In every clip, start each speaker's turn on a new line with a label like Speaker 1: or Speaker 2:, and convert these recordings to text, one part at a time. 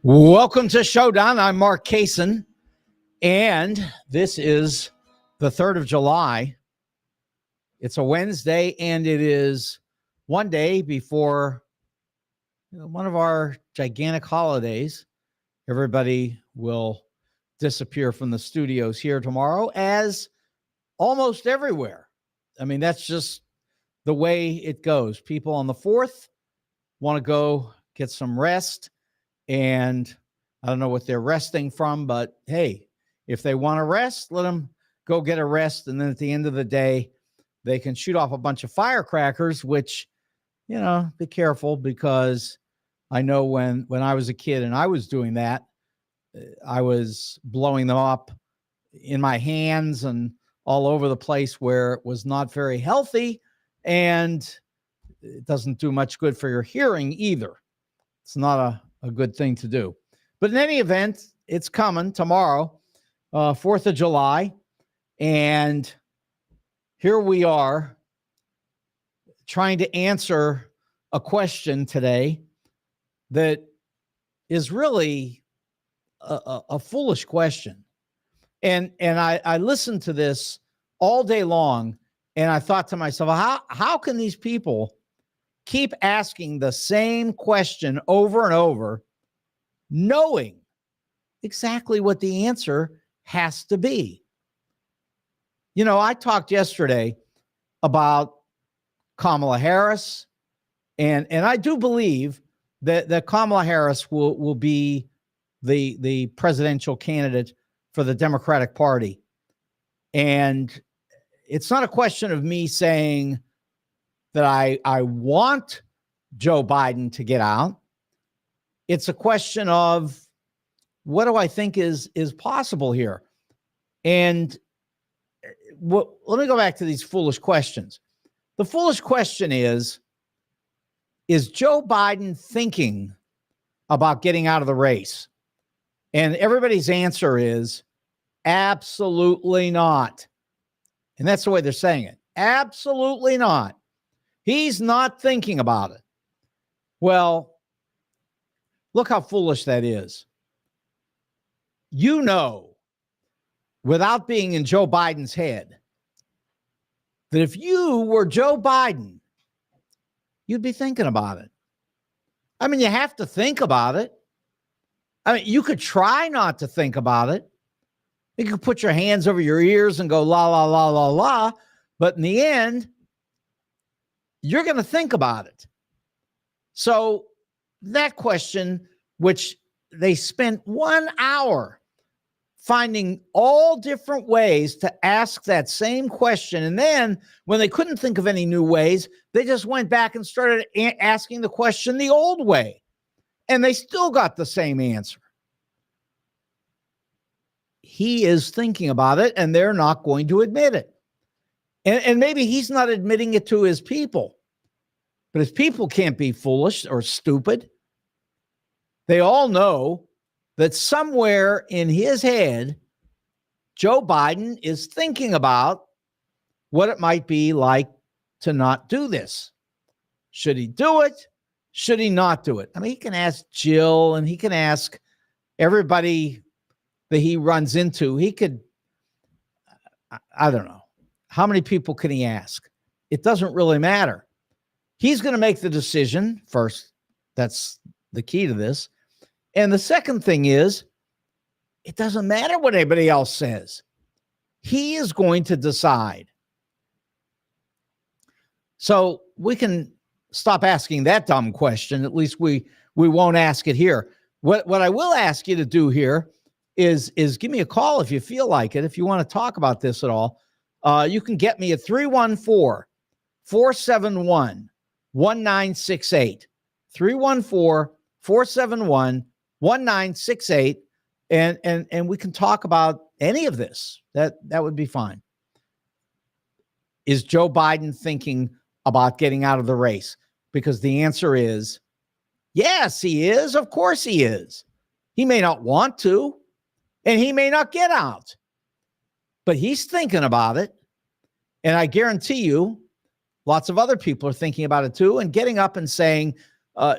Speaker 1: Welcome to Showdown. I'm Mark Kaysen, and this is the 3rd of July. It's a Wednesday, and it is one day before one of our gigantic holidays. Everybody will disappear from the studios here tomorrow, as almost everywhere. I mean, that's just the way it goes. People on the 4th want to go get some rest. And I don't know what they're resting from, but hey, if they want to rest, let them go get a rest. And then at the end of the day, they can shoot off a bunch of firecrackers, which, be careful, because I know when I was a kid and I was doing that, I was blowing them up in my hands and all over the place where it was not very healthy. And it doesn't do much good for your hearing either. It's not a good thing to do. But in any event, it's coming tomorrow, 4th of July. And here we are trying to answer a question today that is really a foolish question. And I listened to this all day long, and I thought to myself, how can these people keep asking the same question over and over, knowing exactly what the answer has to be? I talked yesterday about Kamala Harris, and I do believe that Kamala Harris will be the presidential candidate for the Democratic Party. And it's not a question of me saying that I want Joe Biden to get out. It's a question of, what do I think is possible here? And let me go back to these foolish questions. The foolish question is Joe Biden thinking about getting out of the race? And everybody's answer is absolutely not. And that's the way they're saying it. Absolutely not. He's not thinking about it. Well, look how foolish that is. Without being in Joe Biden's head, that if you were Joe Biden, you'd be thinking about it. I mean, you have to think about it. I mean, you could try not to think about it. You could put your hands over your ears and go, la, la, la, la, la. But in the end, you're going to think about it. So that question, which they spent 1 hour finding all different ways to ask that same question. And then when they couldn't think of any new ways, they just went back and started asking the question the old way. And they still got the same answer. He is thinking about it, and they're not going to admit it. And maybe he's not admitting it to his people. But his people can't be foolish or stupid. They all know that somewhere in his head, Joe Biden is thinking about what it might be like to not do this. Should he do it? Should he not do it? I mean, he can ask Jill, and he can ask everybody that he runs into. He could, I don't know. How many people can he ask? It doesn't really matter. He's going to make the decision first. That's the key to this. And the second thing is, it doesn't matter what anybody else says. He is going to decide. So we can stop asking that dumb question. At least we won't ask it here. What I will ask you to do here is give me a call if you feel like it. If you want to talk about this at all, you can get me at 314-471-1968. 314-471-1968. And we can talk about any of this. That would be fine. Is Joe Biden thinking about getting out of the race? Because the answer is yes, he is. Of course he is. He may not want to, and he may not get out, but he's thinking about it. And I guarantee you, lots of other people are thinking about it too, and getting up and saying,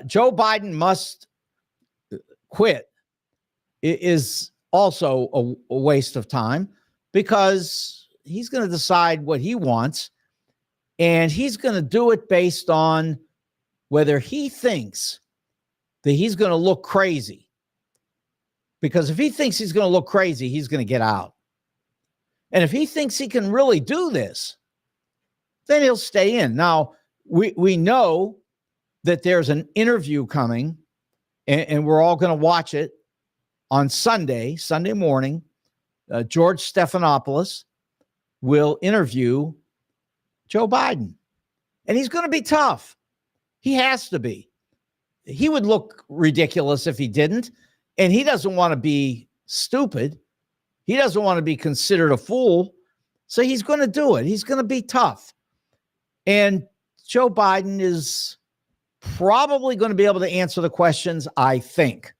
Speaker 1: Joe Biden must quit is also a waste of time, because he's going to decide what he wants, and he's going to do it based on whether he thinks that he's going to look crazy. Because if he thinks he's going to look crazy, he's going to get out. And if he thinks he can really do this, then he'll stay in. Now, we know that there's an interview coming, and we're all going to watch it on Sunday morning. George Stephanopoulos will interview Joe Biden. And he's going to be tough. He has to be. He would look ridiculous if he didn't. And he doesn't want to be stupid. He doesn't want to be considered a fool. So he's going to do it. He's going to be tough. And Joe Biden is probably going to be able to answer the questions, I think.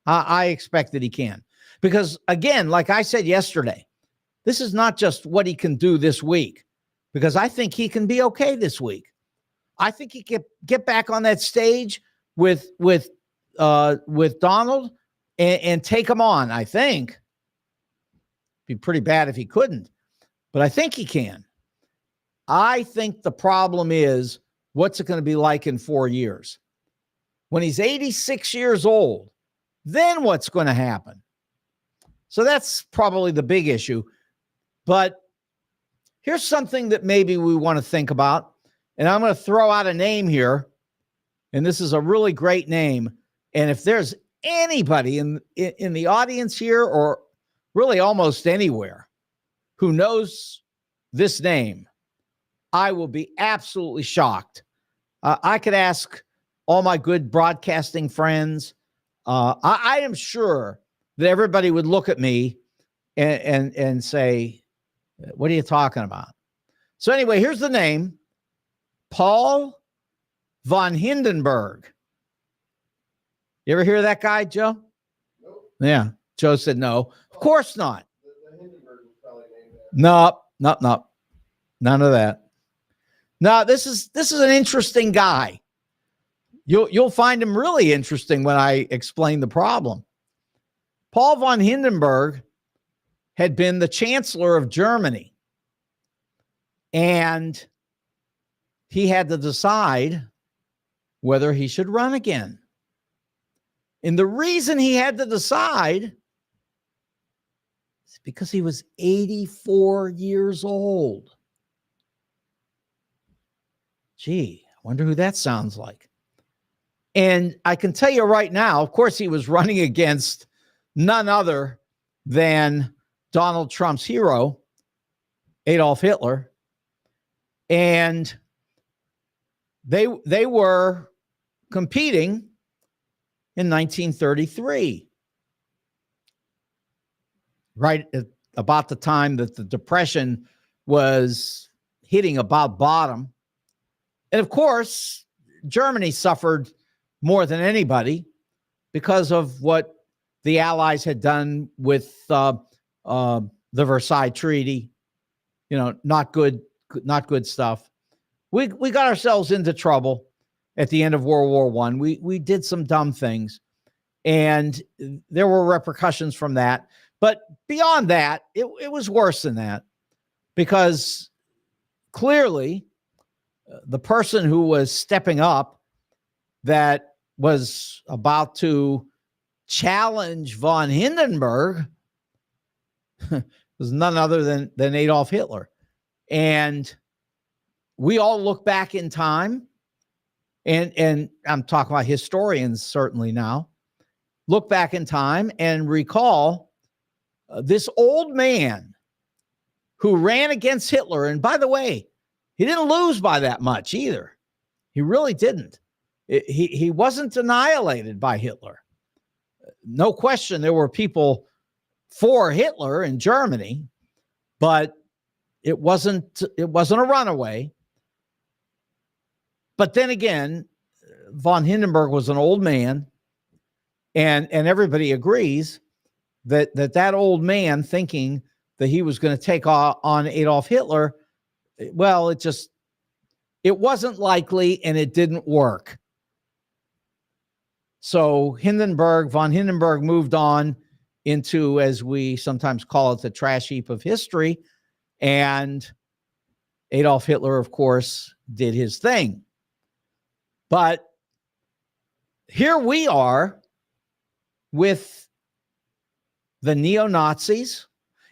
Speaker 1: I expect that he can. Because, again, like I said yesterday, this is not just what he can do this week. Because I think he can be okay this week. I think he can get back on that stage with Donald and take him on, I think. Be pretty bad if he couldn't. But I think he can. I think the problem is, what's it going to be like in 4 years? When he's 86 years old, then what's going to happen? So that's probably the big issue. But here's something that maybe we want to think about. And I'm going to throw out a name here. And this is a really great name. And if there's anybody in the audience here, or really almost anywhere, who knows this name, I will be absolutely shocked. I could ask all my good broadcasting friends. I am sure that everybody would look at me and say, what are you talking about? So anyway, here's the name. Paul von Hindenburg. You ever hear of that guy, Joe?
Speaker 2: Nope.
Speaker 1: Yeah. Joe said no. Of course not.
Speaker 2: The Hindenburg was probably named that.
Speaker 1: No. None of that. No, this is an interesting guy. You'll find him really interesting when I explain the problem. Paul von Hindenburg had been the chancellor of Germany, and he had to decide whether he should run again. And the reason he had to decide is because he was 84 years old. Gee, I wonder who that sounds like. And I can tell you right now, of course, he was running against none other than Donald Trump's hero, Adolf Hitler. And they were competing in 1933, right at about the time that the Depression was hitting about bottom. And of course, Germany suffered more than anybody because of what the Allies had done with the Versailles Treaty. You know, not good stuff. We got ourselves into trouble at the end of World War I. We did some dumb things, and there were repercussions from that. But beyond that, it was worse than that, because clearly the person who was stepping up, that was about to challenge von Hindenburg, was none other than Adolf Hitler. And we all look back in time, and I'm talking about historians certainly now, look back in time and recall this old man who ran against Hitler. And by the way, he didn't lose by that much either. He really didn't. He wasn't annihilated by Hitler. No question, there were people for Hitler in Germany, but it wasn't a runaway. But then again, von Hindenburg was an old man, and everybody agrees that old man thinking that he was going to take on Adolf Hitler, well, it wasn't likely, and it didn't work. So von Hindenburg moved on into, as we sometimes call it, the trash heap of history. And Adolf Hitler, of course, did his thing. But here we are with the neo-Nazis.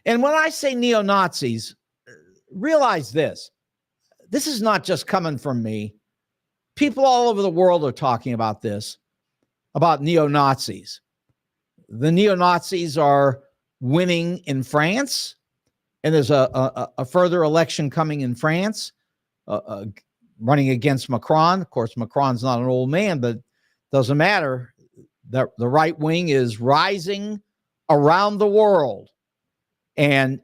Speaker 1: And when I say neo-Nazis, realize this. This is not just coming from me. People all over the world are talking about this, about neo-Nazis. The neo-Nazis are winning in France, and there's a further election coming in France, running against Macron. Of course, Macron's not an old man, but doesn't matter. The right wing is rising around the world, and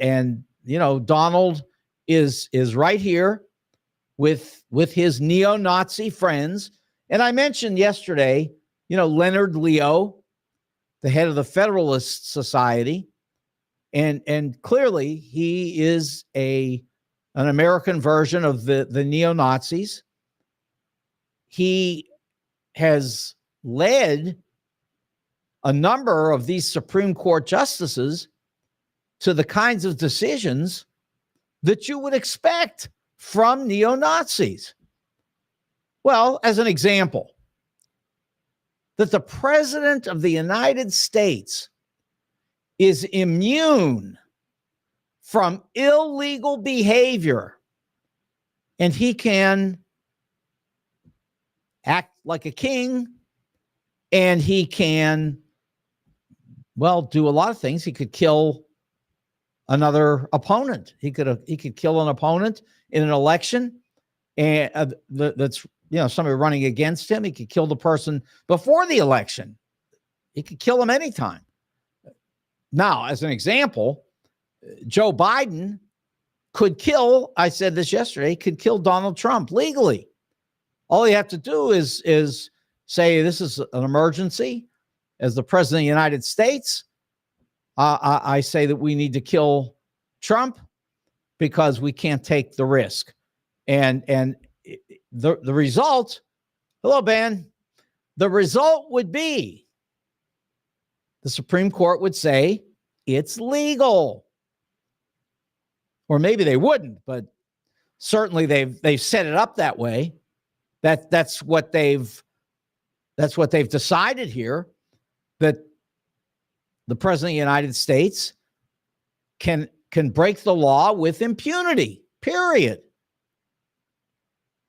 Speaker 1: Donald is right here with his neo-Nazi friends. And I mentioned yesterday, Leonard Leo, the head of the Federalist Society, and clearly he is an American version of the neo-Nazis. He has led a number of these Supreme Court justices to the kinds of decisions that you would expect from neo-Nazis. Well, as an example, that the President of the United States is immune from illegal behavior, and he can act like a king, and he can, do a lot of things. He could kill another opponent. He could kill an opponent in an election, and that's somebody running against him. He could kill the person before the election. He could kill him anytime. Now, as an example, Joe Biden could kill, I said this yesterday, could kill Donald Trump legally. All you have to do is say this is an emergency. As the President of the United States, I say that we need to kill Trump because we can't take the risk. And the result, hello, Ben, the result would be the Supreme Court would say it's legal. Or maybe they wouldn't, but certainly they've set it up that way. That's what they've decided here, that the President of the United States can break the law with impunity, period.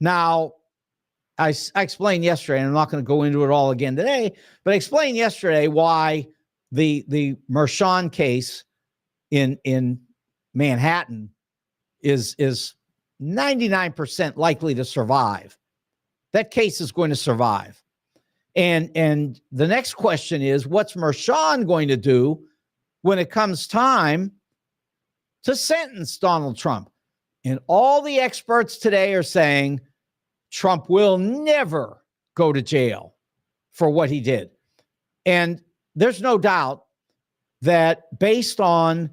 Speaker 1: Now, I explained yesterday, and I'm not going to go into it all again today, but I explained yesterday why the Mershon case in Manhattan is 99% likely to survive. That case is going to survive. And the next question is, what's Mershon going to do when it comes time to sentence Donald Trump? And all the experts today are saying Trump will never go to jail for what he did. And there's no doubt that based on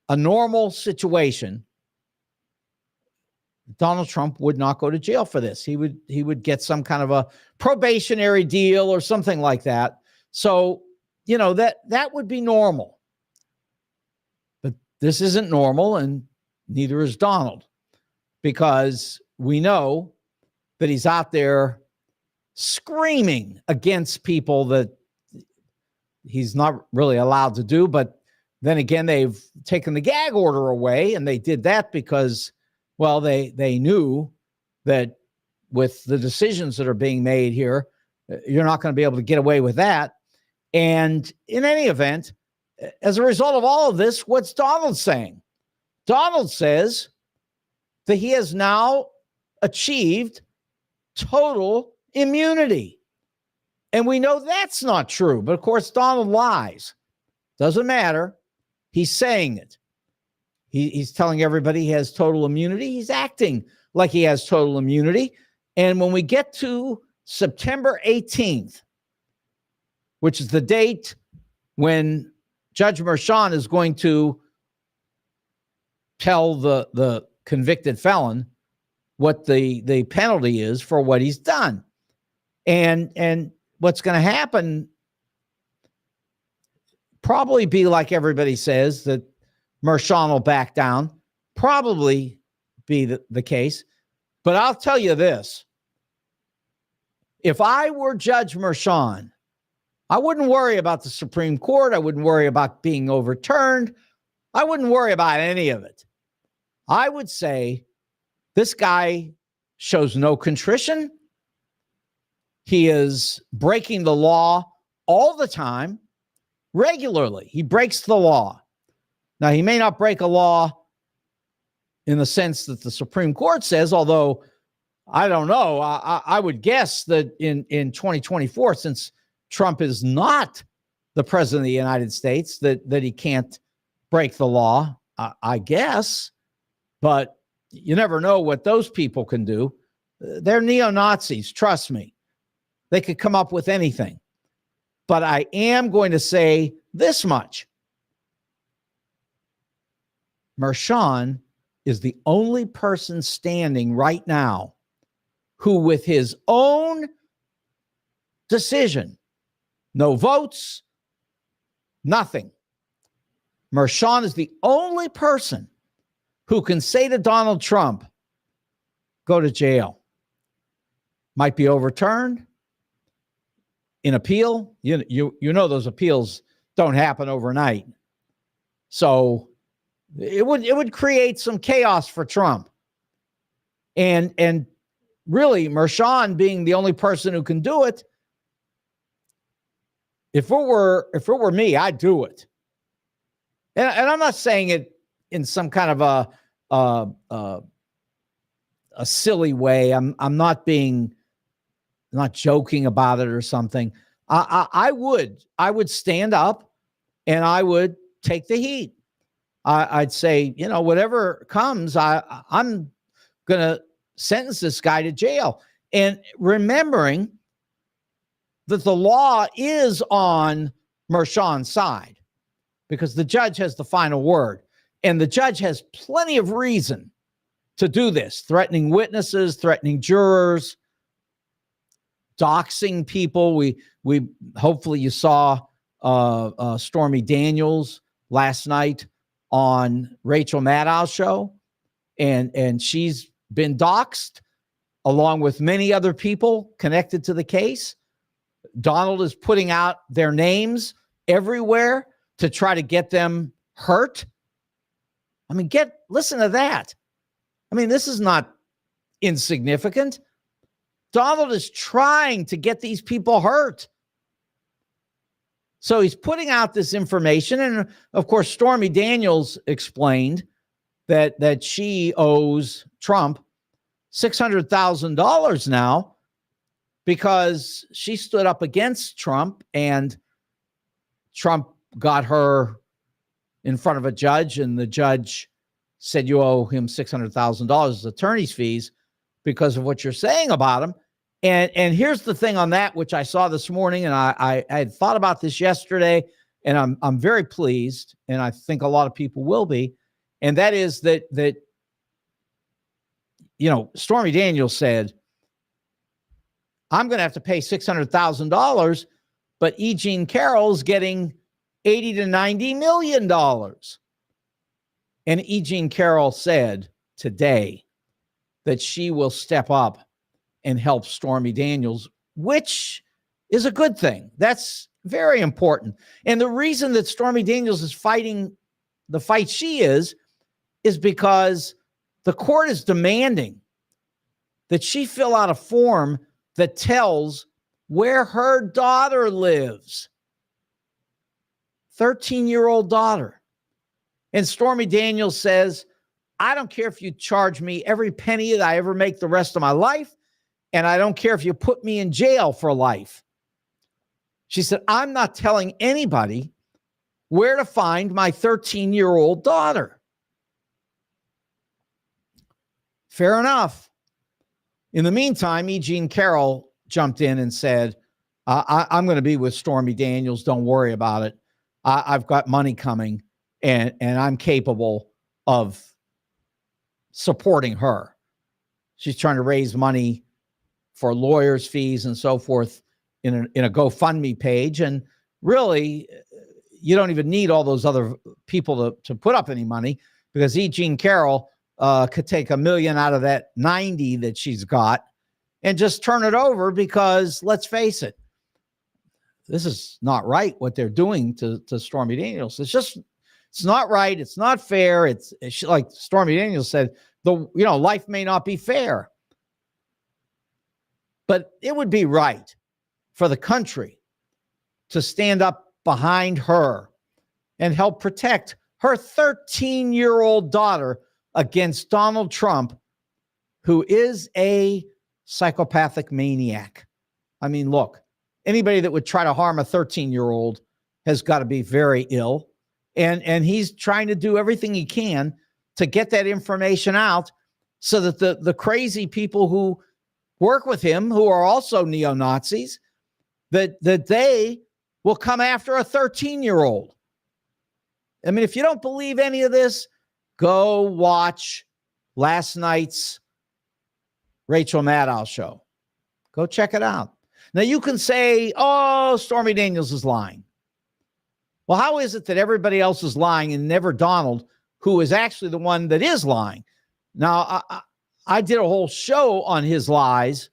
Speaker 1: a normal situation, Donald Trump would not go to jail for this. He would get some kind of a probationary deal or something like that. So, that would be normal. But this isn't normal, and neither is Donald, because we know that he's out there screaming against people that he's not really allowed to do. But then again, they've taken the gag order away, and they did that because, well, they knew that with the decisions that are being made here, you're not going to be able to get away with that. And in any event, as a result of all of this, what's Donald saying? Donald says that he has now achieved total immunity. And we know that's not true. But of course, Donald lies. Doesn't matter. He's saying it. He's telling everybody he has total immunity. He's acting like he has total immunity. And when we get to September 18th, which is the date when Judge Mershon is going to tell the convicted felon what the penalty is for what he's done. And what's going to happen probably be like everybody says, that Mershon will back down. Probably be the case. But I'll tell you this. If I were Judge Mershon, I wouldn't worry about the Supreme Court. I wouldn't worry about being overturned. I wouldn't worry about any of it. I would say this guy shows no contrition. He is breaking the law all the time, regularly. He breaks the law. Now, he may not break a law in the sense that the Supreme Court says, although I don't know. I would guess that in 2024, since Trump is not the president of the United States, that he can't break the law, I guess. But you never know what those people can do. They're neo-Nazis, trust me. They could come up with anything. But I am going to say this much. Mershon is the only person standing right now who, with his own decision, no votes, nothing. Mershon is the only person who can say to Donald Trump, go to jail. Might be overturned in appeal. You know those appeals don't happen overnight. So it would create some chaos for Trump. And really, Mershon being the only person who can do it, if it were me, I'd do it. And I'm not saying it in some kind of a silly way. I'm not joking about it or something. I would stand up and I would take the heat. I'd say, whatever comes, I'm going to sentence this guy to jail. And remembering that the law is on Mershon's side, because the judge has the final word. And the judge has plenty of reason to do this, threatening witnesses, threatening jurors, doxing people. We hopefully you saw Stormy Daniels last night on Rachel Maddow's show, and she's been doxed along with many other people connected to the case. Donald is putting out their names everywhere to try to get them hurt. I mean, listen to that. I mean, this is not insignificant. Donald is trying to get these people hurt. So he's putting out this information. And of course, Stormy Daniels explained that she owes Trump $600,000 now because she stood up against Trump, and Trump got her in front of a judge, and the judge said, you owe him $600,000 as attorney's fees because of what you're saying about him. And here's the thing on that, which I saw this morning, and I had thought about this yesterday, and I'm very pleased, and I think a lot of people will be, and that is that Stormy Daniels said, I'm going to have to pay $600,000, but E. Jean Carroll's getting $80 to $90 million. And E. Jean Carroll said today that she will step up and help Stormy Daniels, which is a good thing. That's very important. And the reason that Stormy Daniels is fighting the fight she is because the court is demanding that she fill out a form that tells where her daughter lives. 13-year-old daughter. And Stormy Daniels says, I don't care if you charge me every penny that I ever make the rest of my life, and I don't care if you put me in jail for life. She said, I'm not telling anybody where to find my 13-year-old daughter. Fair enough. In the meantime, E. Jean Carroll jumped in and said, I'm going to be with Stormy Daniels. Don't worry about it. I've got money coming, and I'm capable of supporting her. She's trying to raise money for lawyers' fees and so forth. in a GoFundMe page. And really, you don't even need all those other people to put up any money, because E. Jean Carroll could take $1 million out of that 90 that she's got and just turn it over, because let's face it, this is not right what they're doing to Stormy Daniels. It's not right. It's not fair. It's like Stormy Daniels said, life may not be fair, but it would be right for the country to stand up behind her and help protect her 13-year-old daughter against Donald Trump, who is a psychopathic maniac. I mean, look, anybody that would try to harm a 13-year-old has got to be very ill. And he's trying to do everything he can to get that information out so that the crazy people who work with him, who are also neo-Nazis, that they will come after a 13-year-old. I mean, if you don't believe any of this, go watch last night's Rachel Maddow show. Go check it out. Now, you can say, oh, Stormy Daniels is lying. Well, how is it that everybody else is lying and never Donald, who is actually the one that is lying? Now, I did a whole show on his lies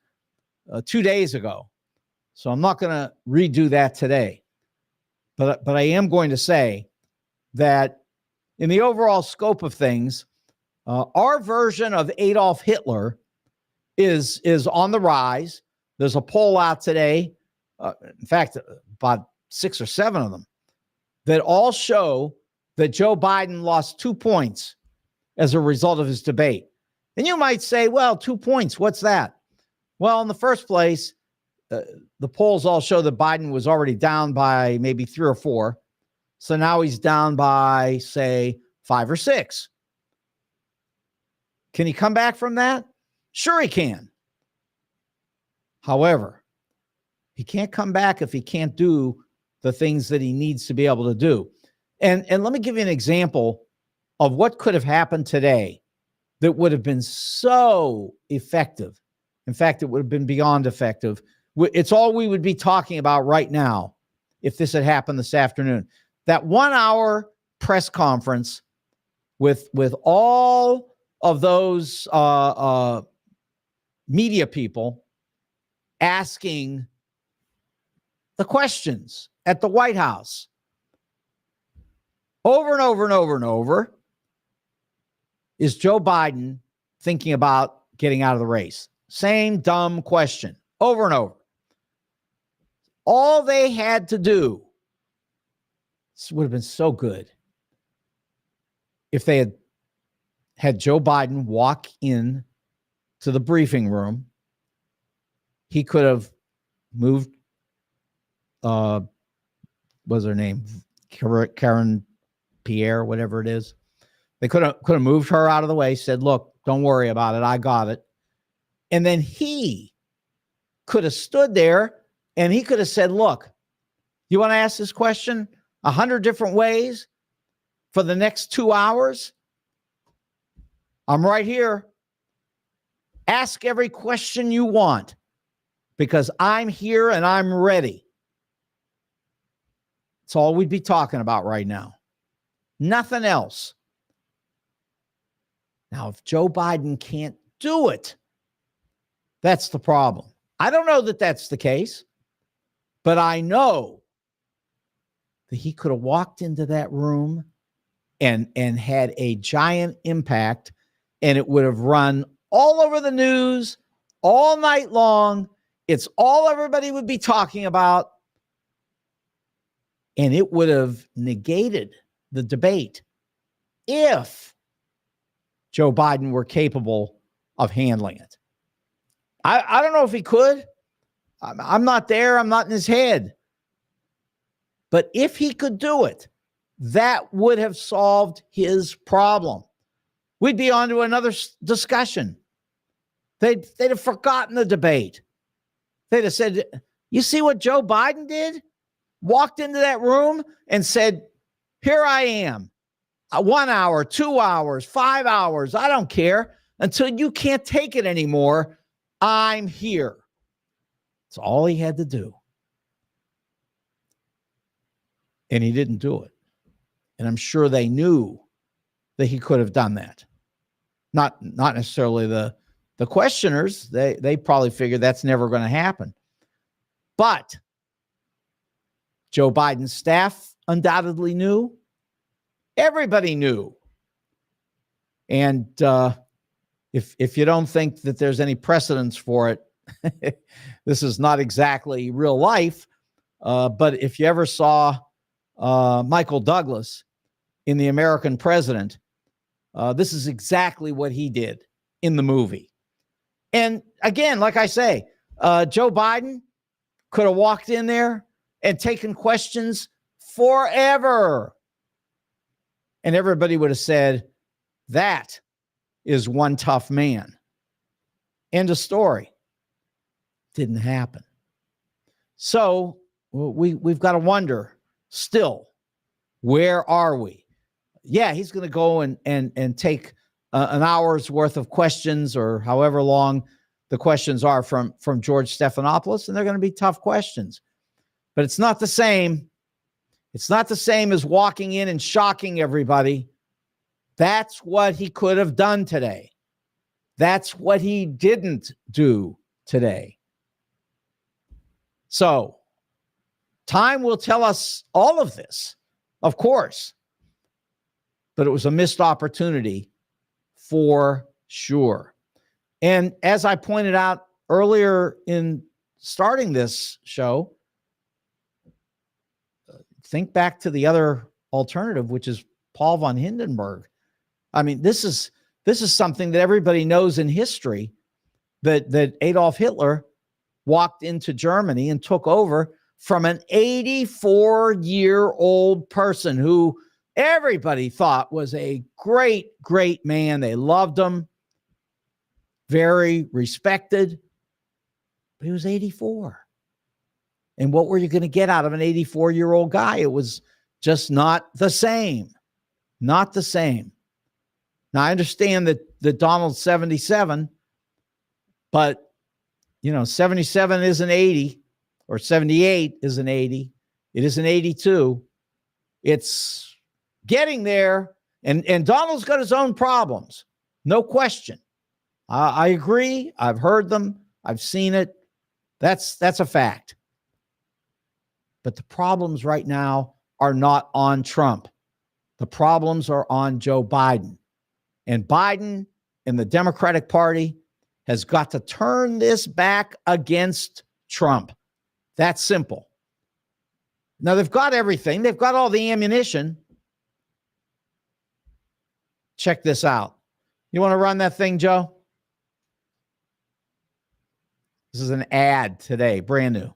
Speaker 1: 2 days ago, so I'm not going to redo that today. But I am going to say that in the overall scope of things, our version of Adolf Hitler is on the rise. There's a poll out today, in fact, about 6 or 7 of them, that all show that Joe Biden lost 2 points as a result of his debate. And you might say, well, 2 points, what's that? Well, in the first place, the polls all show that Biden was already down by maybe 3 or 4. So now he's down by, say, 5 or 6. Can he come back from that? Sure he can. However, he can't come back if he can't do the things that he needs to be able to do. And let me give you an example of what could have happened today that would have been so effective. In fact, it would have been beyond effective. It's all we would be talking about right now if this had happened this afternoon. That 1 hour press conference with all of those media people asking the questions at the White House over and over and over and over. Is Joe Biden thinking about getting out of the race? Same dumb question over and over. All they had to do, this would have been so good if they had Joe Biden walk in to the briefing room. He could have moved, what's her name? Karen Pierre, whatever it is. They could have moved her out of the way, said, look, don't worry about it. I got it. And then he could have stood there and he could have said, look, you want to ask this question 100 different ways for the next 2 hours? I'm right here. Ask every question you want because I'm here and I'm ready. That's all we'd be talking about right now. Nothing else. Now, if Joe Biden can't do it, that's the problem. I don't know that that's the case, but I know that he could have walked into that room and had a giant impact, and it would have run all over the news all night long. It's all everybody would be talking about, and it would have negated the debate if Joe Biden were capable of handling it. I don't know if he could. I'm not there. I'm not in his head. But if he could do it, that would have solved his problem. We'd be on to another discussion. They'd have forgotten the debate. They'd have said, you see what Joe Biden did? Walked into that room and said, here I am. 1 hour, 2 hours, 5 hours. I don't care. Until you can't take it anymore, I'm here. That's all he had to do. and he didn't do it. And I'm sure they knew that he could have done that. Not necessarily the questioners. They probably figured that's never going to happen. But Joe Biden's staff undoubtedly knew. Everybody knew. And if you don't think that there's any precedence for it, this is not exactly real life. But if you ever saw Michael Douglas in The American President, this is exactly what he did in the movie. And again, like I say, Joe Biden could have walked in there and taken questions forever. And everybody would have said, that is one tough man. End of story. Didn't happen. So we've got to wonder still, where are we? Yeah, he's going to go and take an hour's worth of questions, or however long the questions are, from George Stephanopoulos, and they're going to be tough questions. But it's not the same. It's not the same as walking in and shocking everybody. That's what he could have done today. That's what he didn't do today. So, time will tell us all of this, of course. But it was a missed opportunity for sure. And as I pointed out earlier in starting this show, think back to the other alternative, which is Paul von Hindenburg. I mean, this is something that everybody knows in history, that Adolf Hitler walked into Germany and took over from an 84-year-old person who everybody thought was a great, great man. They loved him, very respected, but he was 84. And what were you going to get out of an 84-year-old guy? It was just not the same. Not the same. Now, I understand that Donald's 77, but, 77 isn't 80, or 78 isn't 80. It isn't 82. It's getting there, and Donald's got his own problems, no question. I agree. I've heard them. I've seen it. That's a fact. But the problems right now are not on Trump. The problems are on Joe Biden. And Biden and the Democratic Party has got to turn this back against Trump. That's simple. Now, they've got everything. They've got all the ammunition. Check this out. You want to run that thing, Joe? This is an ad today, brand new.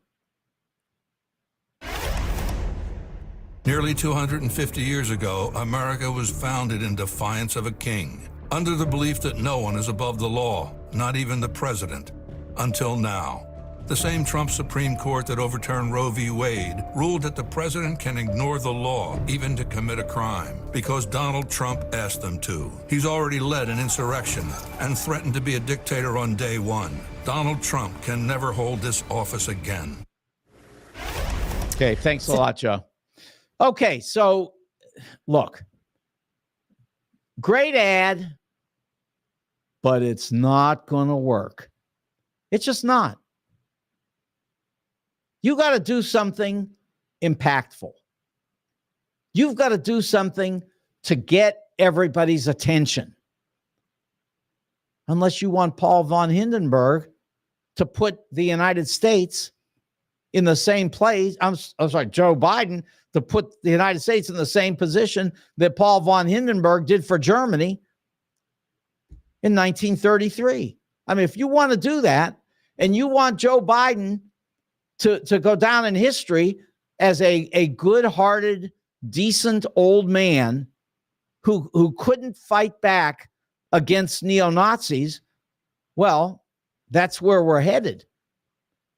Speaker 3: Nearly 250 years ago, America was founded in defiance of a king, under the belief that no one is above the law, not even the president. Until now. The same Trump Supreme Court that overturned Roe v. Wade ruled that the president can ignore the law, even to commit a crime, because Donald Trump asked them to. He's already led an insurrection and threatened to be a dictator on day one. Donald Trump can never hold this office again.
Speaker 1: Okay, thanks a lot, Joe. Okay, so look, great ad, but it's not going to work. It's just not. You got to do something impactful. You've got to do something to get everybody's attention. Unless you want Paul von Hindenburg to put the United States in the same place. I'm sorry, Joe Biden to put the United States in the same position that Paul von Hindenburg did for Germany in 1933. I mean, if you want to do that and you want Joe Biden to go down in history as a good-hearted, decent old man who couldn't fight back against neo-Nazis, well, that's where we're headed.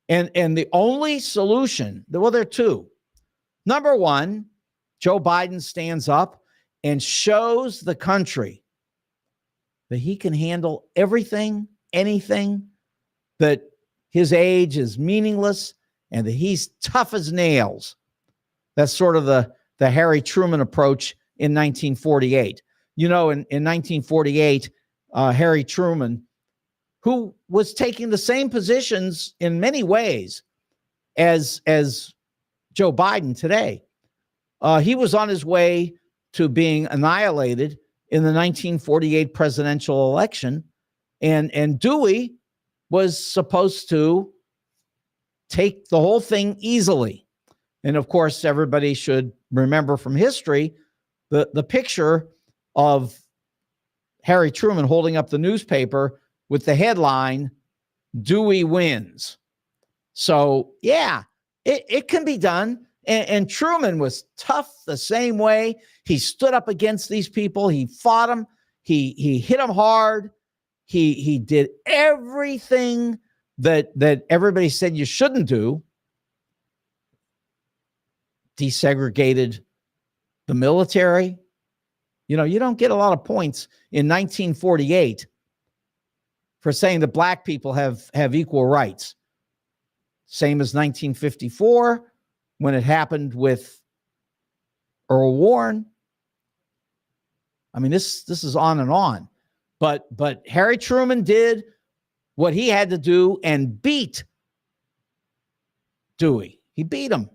Speaker 1: And the only solution, well, there are two. Number one, Joe Biden stands up and shows the country that he can handle everything, anything, that his age is meaningless, and that he's tough as nails. That's sort of the the Harry Truman approach in 1948. You know, in 1948, Harry Truman, who was taking the same positions in many ways as Joe Biden today, he was on his way to being annihilated in the 1948 presidential election. And Dewey was supposed to take the whole thing easily. And of course, everybody should remember from history the picture of Harry Truman holding up the newspaper with the headline, Dewey wins. So, yeah, it can be done. And Truman was tough the same way. He stood up against these people. He fought them. He hit them hard. He did everything that everybody said you shouldn't do. Desegregated the military. You know, you don't get a lot of points in 1948 for saying that black people have equal rights. Same as 1954 when it happened with Earl Warren. I mean, this is on and on. But Harry Truman did what he had to do and beat Dewey. He beat him.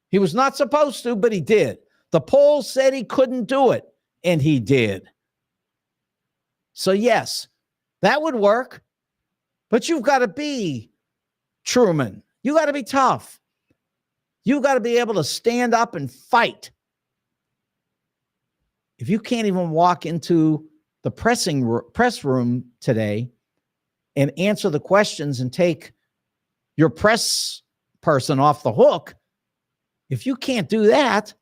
Speaker 1: He was not supposed to, but he did. The polls said he couldn't do it, and he did. So, yes, that would work. But you've got to be Truman. You got to be tough. You got to be able to stand up and fight. If you can't even walk into the press room today and answer the questions and take your press person off the hook, if you can't do that,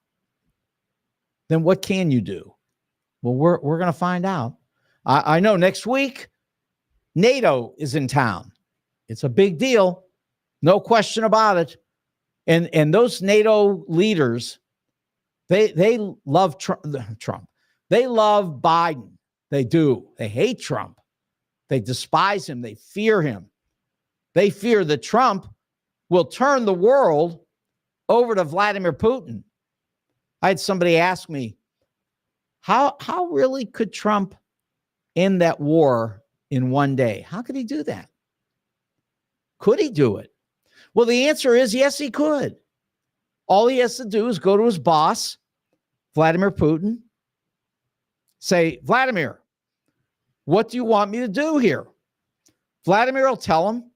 Speaker 1: then what can you do? Well, we're going to find out. I know next week, NATO is in town. It's a big deal. No question about it. And those NATO leaders, they love Trump. They love Biden. They do. They hate Trump. They despise him. They fear him. They fear that Trump will turn the world over to Vladimir Putin. I had somebody ask me, how really could Trump end that war in one day? How could he do that? Could he do it? Well, the answer is yes, he could. All he has to do is go to his boss, Vladimir Putin, say, Vladimir, what do you want me to do here? Vladimir will tell him,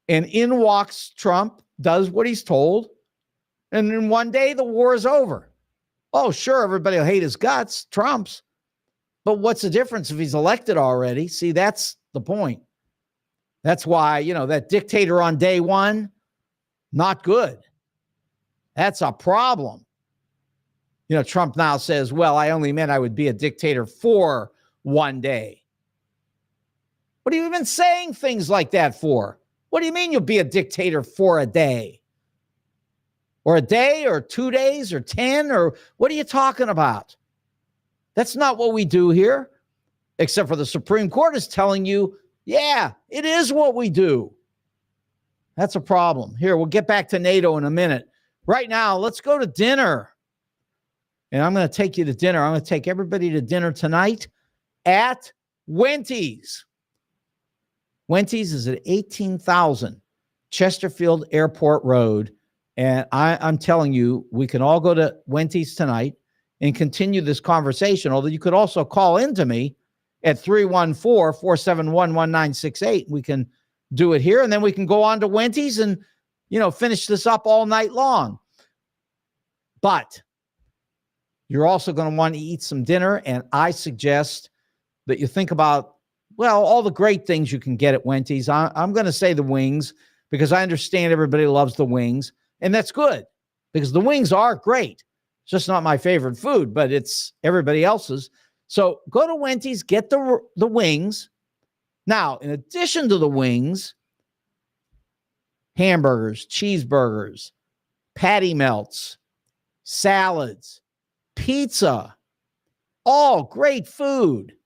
Speaker 1: and in walks Trump, does what he's told, and in one day the war is over. Oh, sure, everybody will hate his guts, Trump's, but what's the difference if he's elected already? See, that's the point. That's why, that dictator on day one, not good. That's a problem. Trump now says, well, I only meant I would be a dictator for one day. What are you even saying things like that for? What do you mean you'll be a dictator for a day? Or a day or 2 days or 10 or what are you talking about? That's not what we do here, except for the Supreme Court is telling you, yeah, it is what we do. That's a problem. Here, we'll get back to NATO in a minute. Right now, let's go to dinner. And I'm going to take you to dinner. I'm going to take everybody to dinner tonight at Wenty's. Wenty's is at 18,000 Chesterfield Airport Road. And I'm telling you, we can all go to Wenty's tonight and continue this conversation. Although you could also call into me at 314-471-1968. We can do it here. And then we can go on to Wenty's and, finish this up all night long. But you're also going to want to eat some dinner. And I suggest that you think about, well, all the great things you can get at Wenty's. I'm going to say the wings because I understand everybody loves the wings. And that's good because the wings are great. It's just not my favorite food, but it's everybody else's. So go to Wenty's, get the wings. Now, in addition to the wings, hamburgers, cheeseburgers, patty melts, salads, pizza, all great food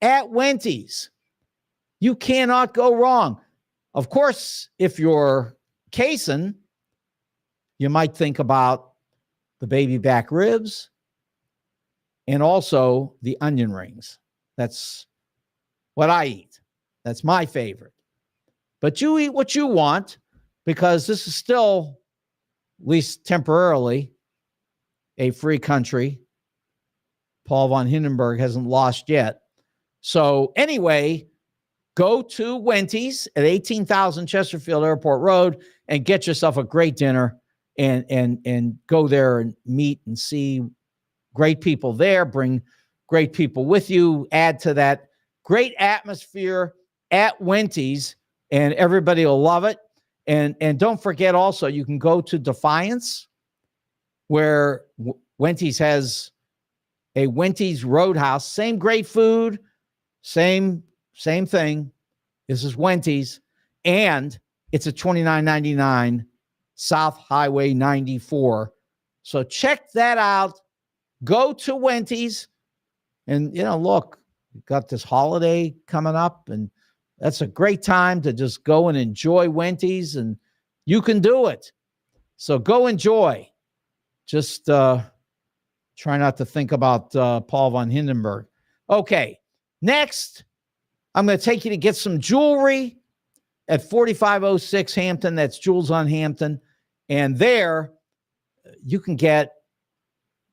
Speaker 1: at Wenty's. You cannot go wrong. Of course, if you're Kaysen, you might think about the baby back ribs, and also the onion rings. That's what I eat. That's my favorite. But you eat what you want, because this is still, at least temporarily, a free country. Paul von Hindenburg hasn't lost yet. So anyway, go to Wendy's at 18,000 Chesterfield Airport Road and get yourself a great dinner, and go there and meet and see great people there. Bring great people with you. Add to that great atmosphere at Wendy's, and everybody will love it. And don't forget also, you can go to Defiance, where Wendy's has a Wendy's Roadhouse. Same great food, same thing. This is Wendy's, and it's at $29.99 South Highway 94. So check that out. Go to Wendy's, and look, we've got this holiday coming up, and that's a great time to just go and enjoy Wendy's, and you can do it. So go enjoy. Just try not to think about Paul von Hindenburg. Okay, next, I'm going to take you to get some jewelry at 4506 Hampton. That's Jewels on Hampton. And there you can get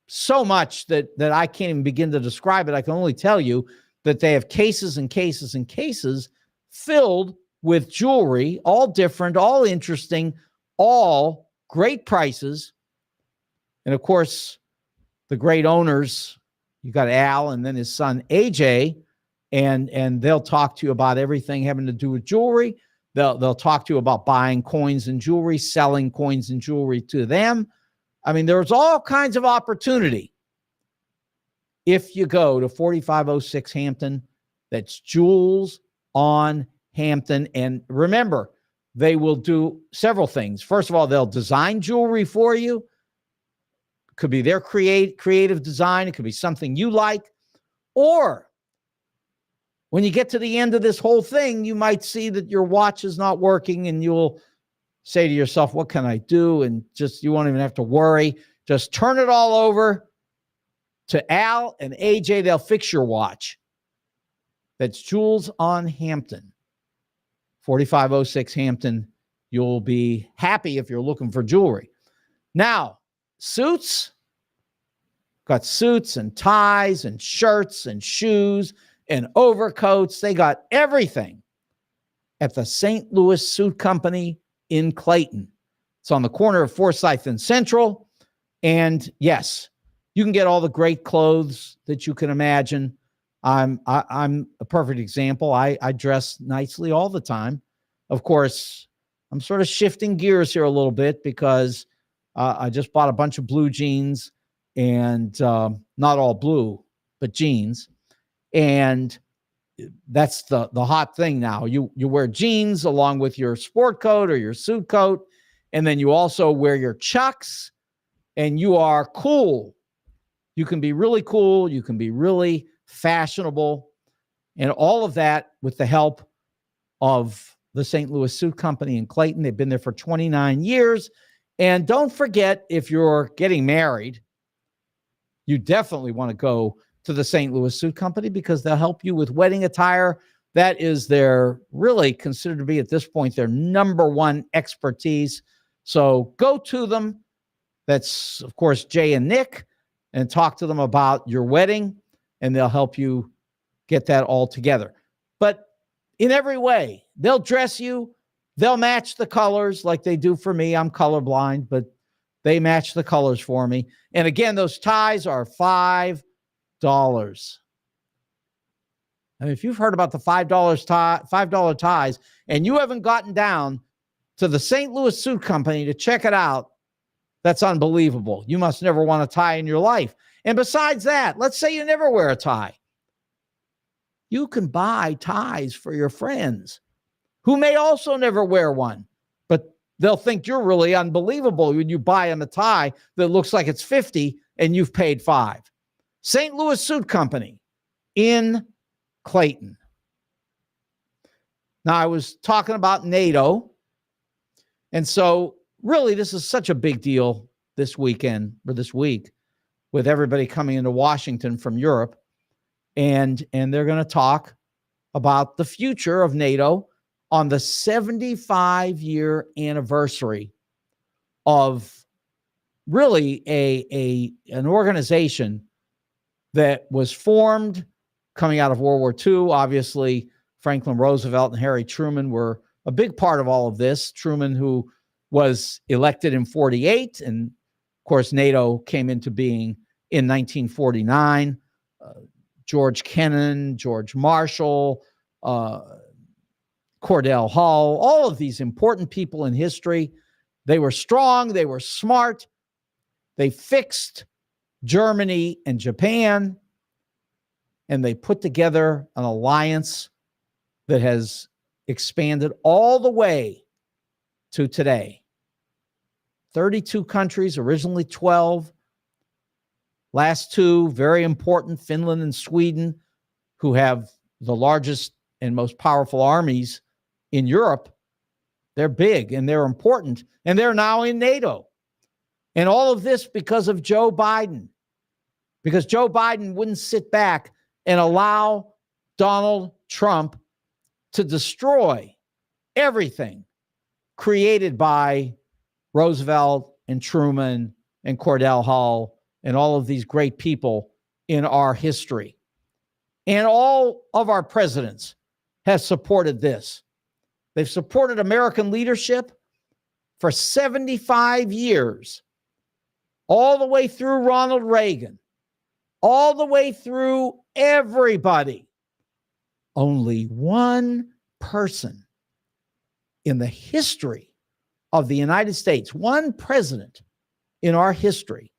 Speaker 1: so much that I can't even begin to describe it. I can only tell you that they have cases and cases and cases filled with jewelry, all different, all interesting, all great prices. And of course, the great owners, you got Al and then his son AJ, and they'll talk to you about everything having to do with jewelry. They'll talk to you about buying coins and jewelry, selling coins and jewelry to them. I mean, there's all kinds of opportunity if you go to 4506 Hampton. That's Jewels on Hampton. And remember, they will do several things. First of all, they'll design jewelry for you. It could be their creative design. It could be something you like. Or when you get to the end of this whole thing, you might see that your watch is not working, and you'll say to yourself, what can I do? And you won't even have to worry. Just turn it all over to Al and AJ. They'll fix your watch. That's Jewels on Hampton, 4506 Hampton. You'll be happy if you're looking for jewelry. Now, suits. Got suits and ties and shirts and shoes and overcoats. They got everything at the St. Louis Suit Company in Clayton. It's on the corner of Forsyth and Central. And yes, you can get all the great clothes that you can imagine. I'm a perfect example. I dress nicely all the time. Of course, I'm sort of shifting gears here a little bit because I just bought a bunch of blue jeans, and not all blue, but jeans. And that's the hot thing now. You wear jeans along with your sport coat or your suit coat, and then you also wear your Chucks, and you are cool. You can be really cool. You can be really fashionable, and all of that with the help of the St. Louis Suit Company in Clayton. They've been there for 29 years. And don't forget, if you're getting married, you definitely want to go to the St. Louis Suit Company, because they'll help you with wedding attire. That is really considered to be, at this point, their number one expertise. So go to them. That's, of course, Jay and Nick, and talk to them about your wedding, and they'll help you get that all together. But in every way, they'll dress you. They'll match the colors like they do for me. I'm colorblind, but they match the colors for me. And again, those ties are $5. I mean, if you've heard about the $5 ties, and you haven't gotten down to the St. Louis Suit Company to check it out, that's unbelievable. You must never want a tie in your life. And besides that, let's say you never wear a tie. You can buy ties for your friends who may also never wear one, but they'll think you're really unbelievable when you buy them a tie that looks like it's $50 and you've paid $5. St. Louis Suit Company in Clayton. Now, I was talking about NATO, and so really this is such a big deal this weekend or this week with everybody coming into Washington from Europe. And they're going to talk about the future of NATO on the 75-year anniversary of really an organization that was formed coming out of World War II. Obviously, Franklin Roosevelt and Harry Truman were a big part of all of this. Truman, who was elected in 48, and of course, NATO came into being in 1949. George Kennan, George Marshall, Cordell Hull, all of these important people in history. They were strong. They were smart. They fixed Germany and Japan, and they put together an alliance that has expanded all the way to today. 32 countries, originally 12. Last two, very important, Finland and Sweden, who have the largest and most powerful armies in Europe. They're big and they're important, and they're now in NATO. And all of this because of Joe Biden, because Joe Biden wouldn't sit back and allow Donald Trump to destroy everything created by Roosevelt and Truman and Cordell Hull and all of these great people in our history. And all of our presidents have supported this. They've supported American leadership for 75 years, all the way through Ronald Reagan, all the way through everybody. Only one person in the history of the United States, one president in our history,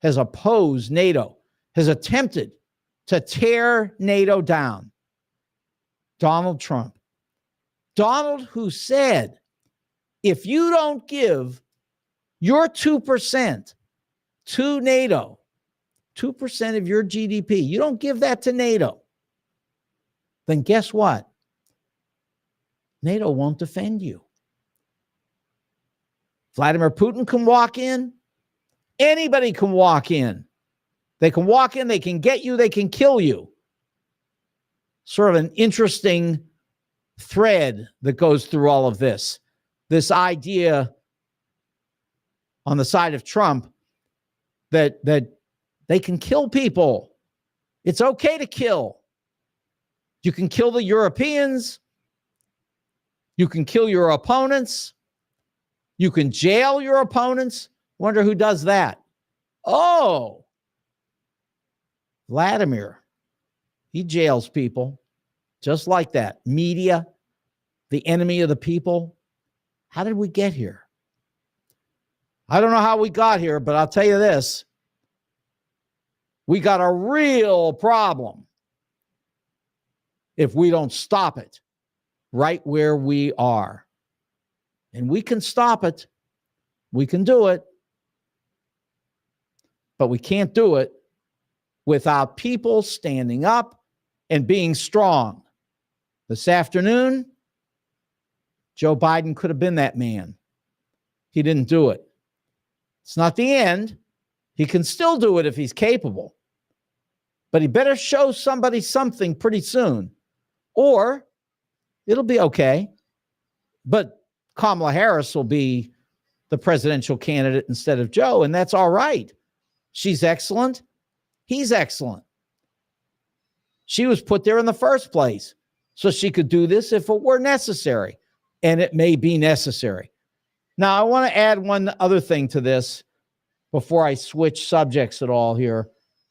Speaker 1: has opposed NATO, has attempted to tear NATO down. Donald Trump. Donald, who said, if you don't give your 2% to NATO, 2% of your GDP, you don't give that to NATO, then guess what? NATO won't defend you. Vladimir Putin can walk in. Anybody can walk in. They can walk in, they can get you, they can kill you. Sort of an interesting thread that goes through all of this. This idea on the side of Trump that they can kill people. It's okay to kill. You can kill the Europeans. You can kill your opponents. You can jail your opponents. Wonder who does that. Oh, Vladimir. He jails people just like that. Media, the enemy of the people. How did we get here? I don't know how we got here, but I'll tell you this. We got a real problem if we don't stop it right where we are. And we can stop it. We can do it. But we can't do it without people standing up and being strong. This afternoon, Joe Biden could have been that man. He didn't do it. It's not the end. He can still do it if he's capable. But he better show somebody something pretty soon, or it'll be okay. But Kamala Harris will be the presidential candidate instead of Joe, and that's all right. She's excellent. He's excellent. She was put there in the first place so she could do this if it were necessary, and it may be necessary. Now, I want to add one other thing to this before I switch subjects at all here.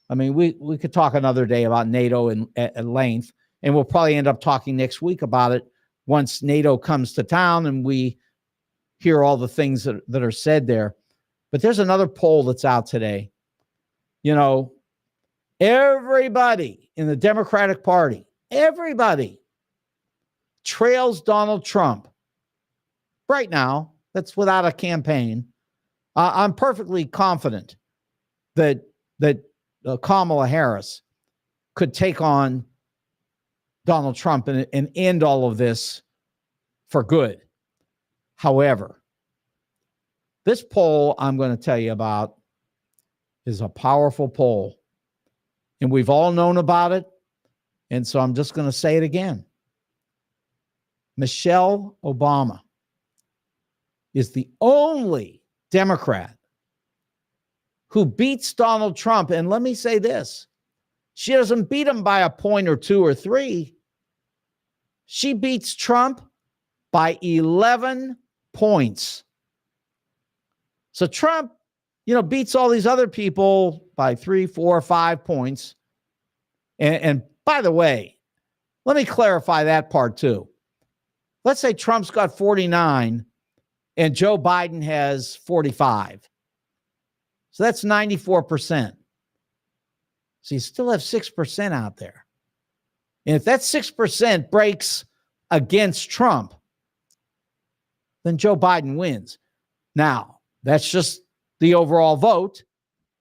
Speaker 1: I mean, we could talk another day about NATO at length, and we'll probably end up talking next week about it once NATO comes to town and we hear all the things that are said there. But there's another poll that's out today. You know, everybody in the Democratic Party, everybody trails Donald Trump right now. That's without a campaign. I'm perfectly confident that Kamala Harris could take on Donald Trump and end all of this for good. However, This poll I'm going to tell you about is a powerful poll. And we've all known about it. And so I'm just going to say it again. Michelle Obama is the only Democrat who beats Donald Trump. And let me say this. She doesn't beat him by a point or two or three. She beats Trump by 11 points. So Trump, beats all these other people by 3, 4, 5 points. And by the way, let me clarify that part too. Let's say Trump's got 49 and Joe Biden has 45. So that's 94%. So you still have 6% out there. And if that 6% breaks against Trump, then Joe Biden wins. Now, that's just the overall vote,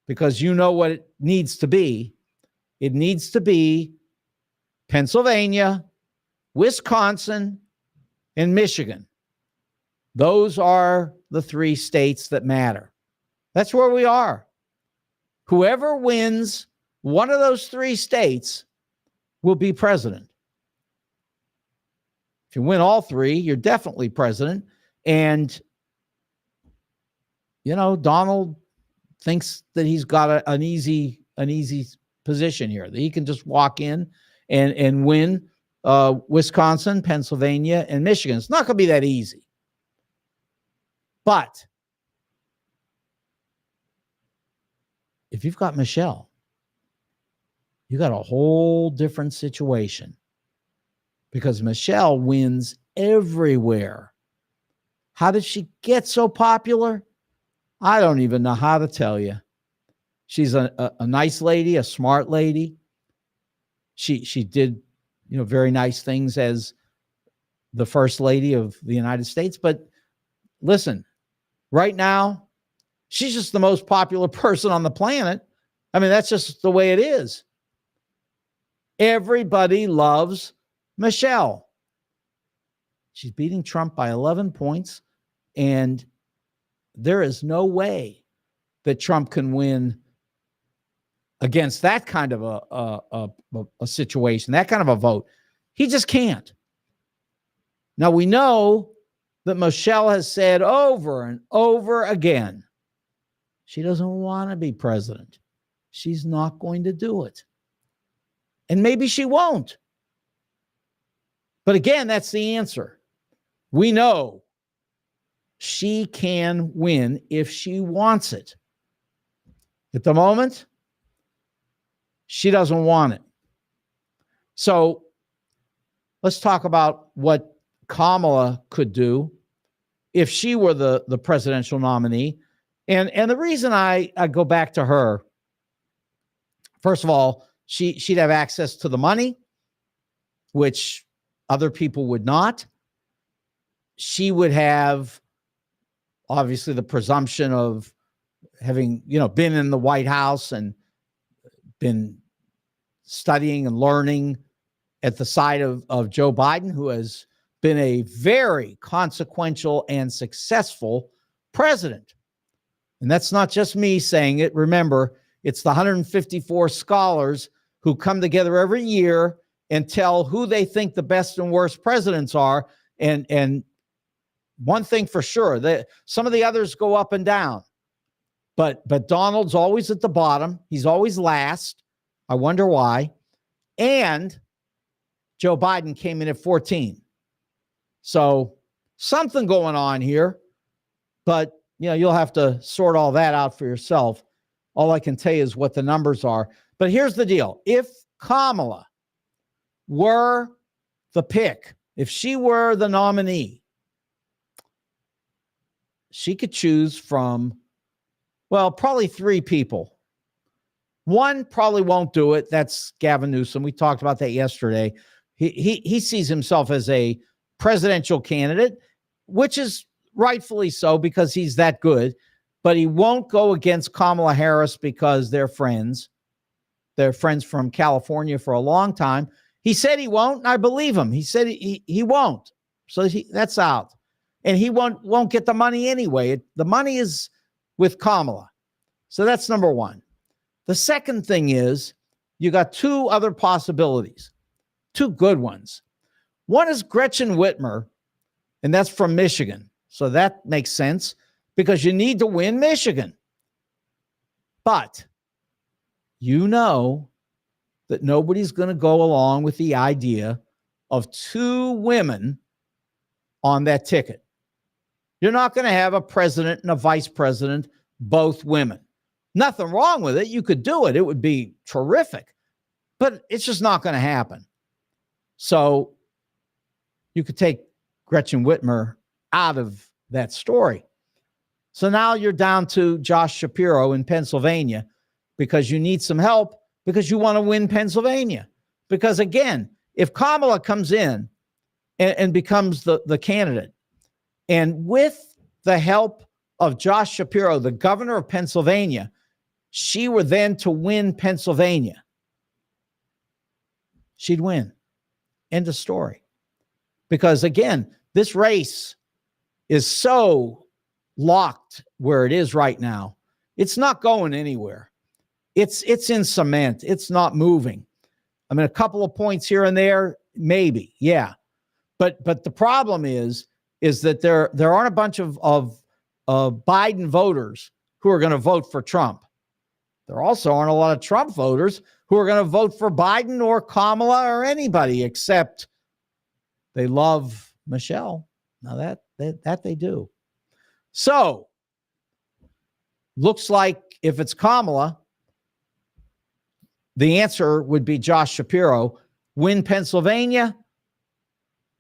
Speaker 1: because you know what it needs to be. It needs to be Pennsylvania, Wisconsin, and Michigan. Those are the 3 states that matter. That's where we are. Whoever wins one of those 3 states will be president. If you win all 3, you're definitely president. And, Donald thinks that he's got an easy position here, that he can just walk in and win Wisconsin, Pennsylvania, and Michigan. It's not going to be that easy. But if you've got Michelle, you got a whole different situation, because Michelle wins everywhere. How did she get so popular? I don't even know how to tell you. She's a nice lady, a smart lady. She did, very nice things as the first lady of the United States. But listen, right now, she's just the most popular person on the planet. I mean, that's just the way it is. Everybody loves Michelle. She's beating Trump by 11 points, and there is no way that Trump can win against that kind of a situation, that kind of a vote. He just can't. Now, we know that Michelle has said over and over again, she doesn't want to be president. She's not going to do it. And maybe she won't. But again, that's the answer. We know she can win if she wants it. At the moment, she doesn't want it. So let's talk about what Kamala could do if she were the presidential nominee. And the reason I go back to her, first of all, she'd have access to the money, which other people would not. She would have, obviously, the presumption of having, been in the White House and been studying and learning at the side of Joe Biden, who has been a very consequential and successful president. And that's not just me saying it. Remember, it's the 154 scholars who come together every year and tell who they think the best and worst presidents are. And one thing for sure, that some of the others go up and down, but Donald's always at the bottom. He's always last. I wonder why. And Joe Biden came in at 14. So something going on here, but you'll have to sort all that out for yourself. All I can tell you is what the numbers are. But here's the deal. If Kamala were the pick, if she were the nominee, she could choose from, probably 3 people. One probably won't do it. That's Gavin Newsom. We talked about that yesterday. He sees himself as a presidential candidate, which is rightfully so because he's that good. But he won't go against Kamala Harris because they're friends. They're friends from California for a long time. He said he won't, and I believe him. He said he won't. So that's out. and he won't get the money anyway. The money is with Kamala. So that's number one. The second thing is you got two other possibilities, two good ones. One is Gretchen Whitmer, and that's from Michigan. So that makes sense because you need to win Michigan. But you know that nobody's going to go along with the idea of two women on that ticket. You're not going to have a president and a vice president, both women. Nothing wrong with it. You could do it. It would be terrific. But it's just not going to happen. So you could take Gretchen Whitmer out of that story. So now you're down to Josh Shapiro in Pennsylvania because you need some help because you want to win Pennsylvania. Because again, if Kamala comes in and becomes the candidate, and with the help of Josh Shapiro, the governor of Pennsylvania, she were then to win Pennsylvania, she'd win. End of story. Because again, this race is so locked where it is right now. It's not going anywhere. It's in cement. It's not moving. I mean, a couple of points here and there, maybe, yeah. But the problem is that there aren't a bunch of Biden voters who are going to vote for Trump. There also aren't a lot of Trump voters who are going to vote for Biden or Kamala or anybody, except they love Michelle. Now that they do. So looks like if it's Kamala, the answer would be Josh Shapiro. Win Pennsylvania,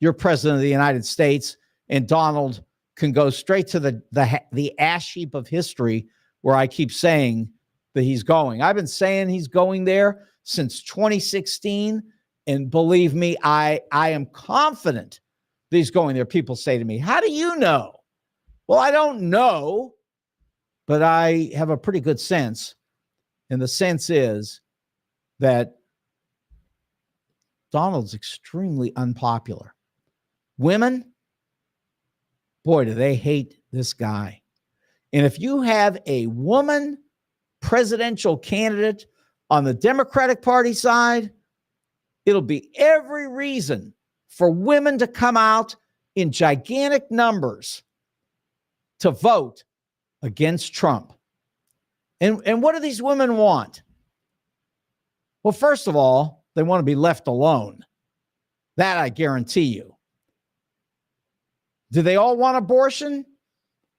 Speaker 1: you're president of the United States, and Donald can go straight to the ash heap of history where I keep saying that he's going. I've been saying he's going there since 2016, and believe me, I am confident that he's going there. People say to me, how do you know? Well, I don't know, but I have a pretty good sense, and the sense is that Donald's extremely unpopular. Women, boy, do they hate this guy. And if you have a woman presidential candidate on the Democratic Party side, it'll be every reason for women to come out in gigantic numbers to vote against Trump. And what do these women want? Well, first of all, they want to be left alone. That I guarantee you. Do they all want abortion?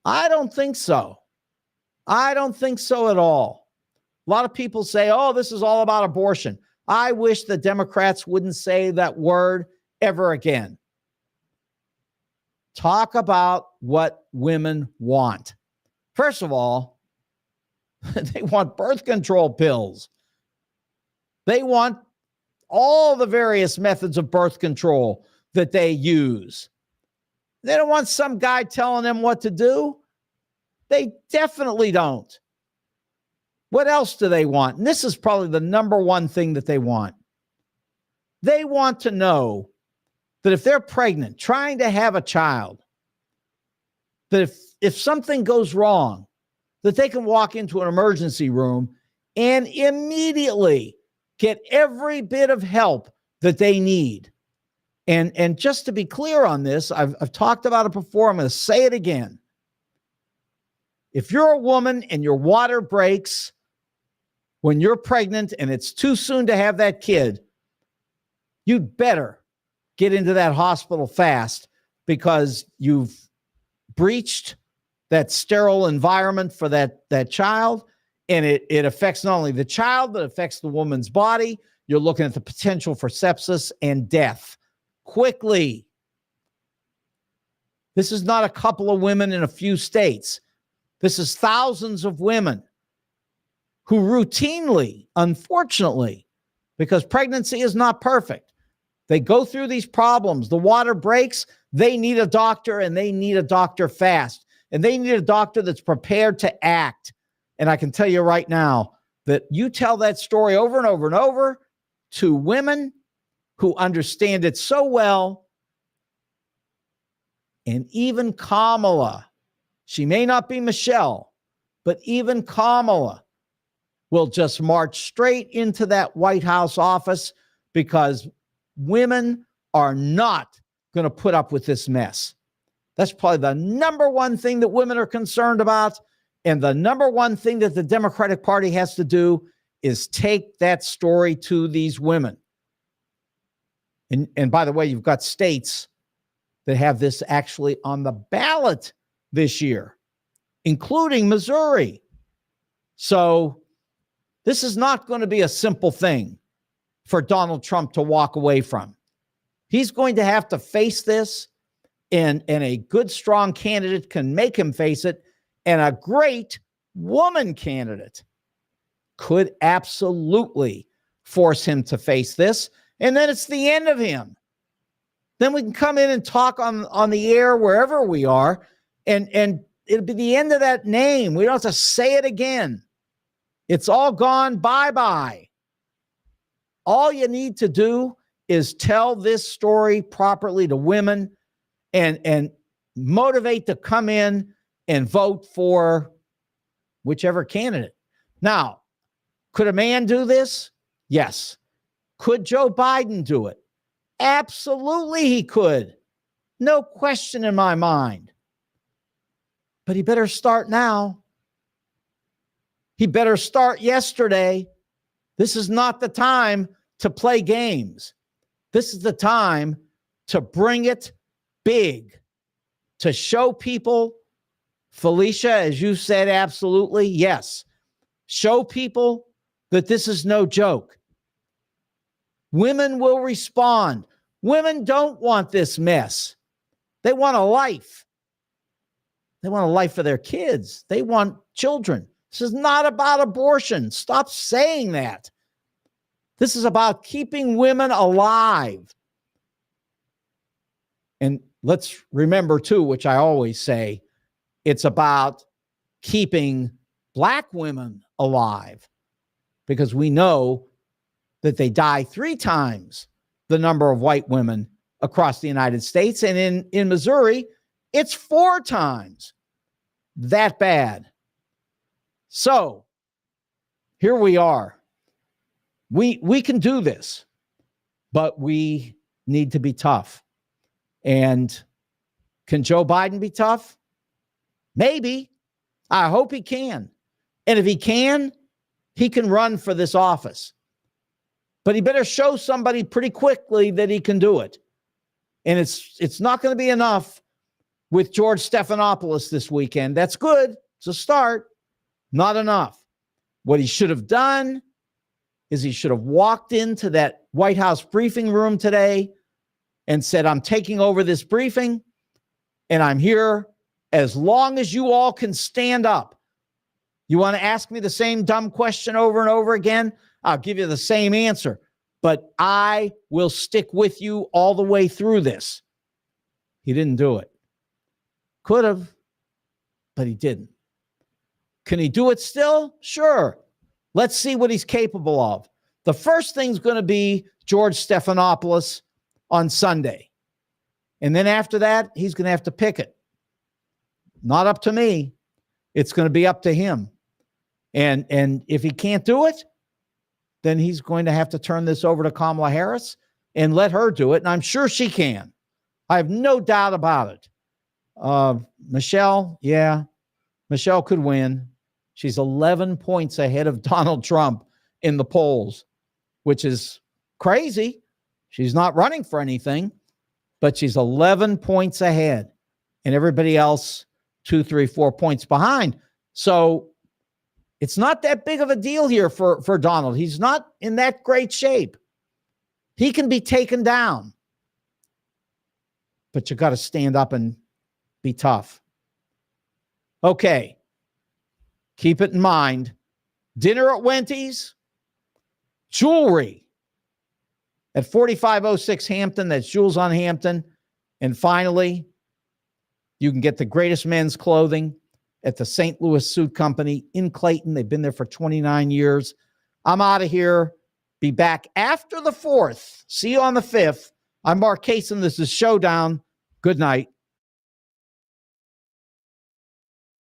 Speaker 1: I don't think so. I don't think so at all. A lot of people say, oh, this is all about abortion. I wish the Democrats wouldn't say that word ever again. Talk about what women want. First of all, they want birth control pills. They want all the various methods of birth control that they use. They don't want some guy telling them what to do. They definitely don't. What else do they want? And this is probably the number one thing that they want. They want to know that if they're pregnant, trying to have a child, that if something goes wrong, that they can walk into an emergency room and immediately get every bit of help that they need. And just to be clear on this, I've talked about it before. I'm going to say it again. If you're a woman and your water breaks when you're pregnant and it's too soon to have that kid, you'd better get into that hospital fast because you've breached that sterile environment for that child. And it affects not only the child, but it affects the woman's body. You're looking at the potential for sepsis and death quickly. This is not a couple of women in a few states. This is thousands of women who routinely, unfortunately, because pregnancy is not perfect, they go through these problems. The water breaks. They need a doctor, and they need a doctor fast. And they need a doctor that's prepared to act. And I can tell you right now that you tell that story over and over and over to women who understand it so well, And even Kamala, she may not be Michelle, but even Kamala will just march straight into that White House office because women are not going to put up with this mess. That's probably the number one thing that women are concerned about. And the number one thing that the Democratic Party has to do is take that story to these women. And by the way, you've got states that have this actually on the ballot this year, including Missouri. So this is not going to be a simple thing for Donald Trump to walk away from. He's going to have to face this, and a good, strong candidate can make him face it, and a great woman candidate could absolutely force him to face this, and then it's the end of him. Then we can come in and talk on the air wherever we are, and it'll be the end of that name. We don't have to say it again. It's all gone bye-bye. All you need to do is tell this story properly to women and motivate to come in and vote for whichever candidate. Now, could a man do this? Yes. Could Joe Biden do it? Absolutely he could. No question in my mind. But he better start now. He better start yesterday. This is not the time to play games. This is the time to bring it big, to show people, Felicia, as you said, absolutely, yes. Show people that this is no joke. Women will respond. Women don't want this mess. They want a life. They want a life for their kids. They want children. This is not about abortion. Stop saying that. This is about keeping women alive. And let's remember, too, which I always say, it's about keeping Black women alive, because we know that they die 3 times the number of white women across the United States. And in Missouri, it's 4 times that bad. So here we are. We can do this, but we need to be tough. And can Joe Biden be tough? Maybe. I hope he can. And if he can run for this office. But he better show somebody pretty quickly that he can do it. And it's not going to be enough with George Stephanopoulos this weekend. That's good. It's a start. Not enough. What he should have done is he should have walked into that White House briefing room today and said, I'm taking over this briefing, and I'm here as long as you all can stand up. You want to ask me the same dumb question over and over again? I'll give you the same answer, but I will stick with you all the way through this. He didn't do it. Could have, but he didn't. Can he do it still? Sure. Let's see what he's capable of. The first thing's going to be George Stephanopoulos on Sunday. And then after that, he's going to have to pick it. Not up to me. It's going to be up to him. And if he can't do it, then he's going to have to turn this over to Kamala Harris and let her do it. And I'm sure she can. I have no doubt about it. Michelle, yeah, Michelle could win. She's 11 points ahead of Donald Trump in the polls, which is crazy. She's not running for anything, but she's 11 points ahead, and everybody else 2, 3, 4 points behind. So it's not that big of a deal here for Donald. He's not in that great shape. He can be taken down, but you got to stand up and be tough. Okay. Keep it in mind. Dinner at Wendy's, jewelry at 4506 Hampton. That's Jules on Hampton. And finally, you can get the greatest men's clothing at the St. Louis Suit Company in Clayton. They've been there for 29 years. I'm out of here. Be back after the 4th. See you on the 5th. I'm Mark Kaysen. This is Showdown. Good night.